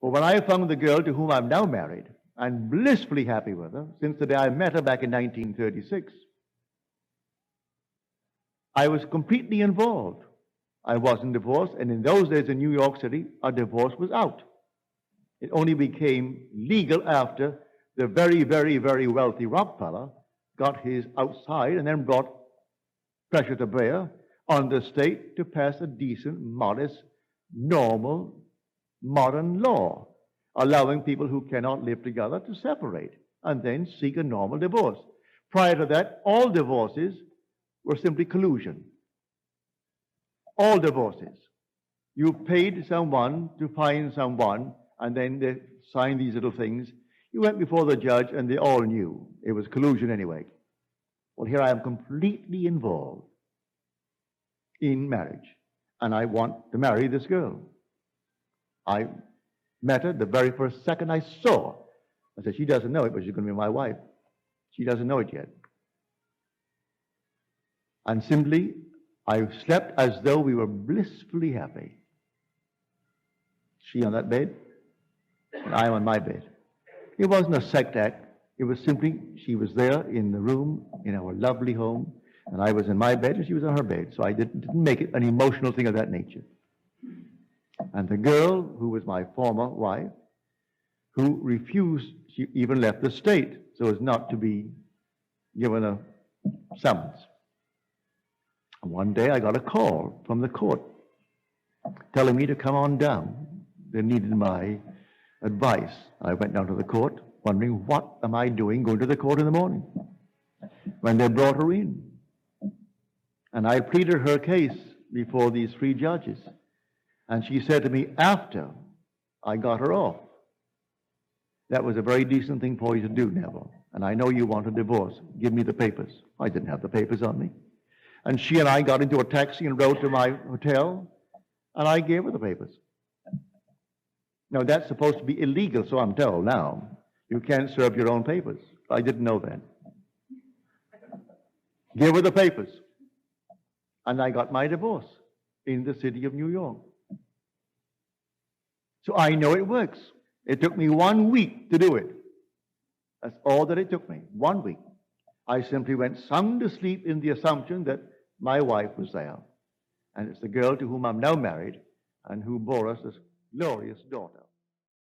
But when I found the girl to whom I'm now married, and blissfully happy with her since the day I met her back in 1936, I was completely involved. I wasn't divorced, and in those days in New York City, a divorce was out. It only became legal after the very, very, very wealthy Rockefeller got his outside and then brought pressure to bear on the state to pass a decent, modest, normal, modern law, allowing people who cannot live together to separate and then seek a normal divorce. Prior to that, all divorces were simply collusion. All divorces. You paid someone to find someone, and then they signed these little things. You went before the judge, and they all knew it was collusion anyway. Well, here I am completely involved in marriage, and I want to marry this girl. I met her the very first second I saw her. I said, she doesn't know it, but she's going to be my wife. She doesn't know it yet. And simply, I slept as though we were blissfully happy. She on that bed, and I on my bed. It wasn't a sex act. It was simply, she was there in the room, in our lovely home, and I was in my bed, and she was on her bed. So I didn't make it an emotional thing of that nature. And the girl, who was my former wife, who refused, she even left the state so as not to be given a summons. One day I got a call from the court telling me to come on down. They needed my advice. I went down to the court wondering, what am I doing going to the court in the morning? When they brought her in. And I pleaded her case before these three judges. And she said to me after I got her off, that was a very decent thing for you to do, Neville. And I know you want a divorce. Give me the papers. I didn't have the papers on me. And she and I got into a taxi and rode to my hotel, and I gave her the papers. Now, that's supposed to be illegal, so I'm told now. You can't serve your own papers. I didn't know that. Give her the papers. And I got my divorce in the city of New York. So I know it works. It took me 1 week to do it. That's all that it took me, 1 week. I simply went sound asleep in the assumption that my wife was there. And it's the girl to whom I'm now married and who bore us this glorious daughter.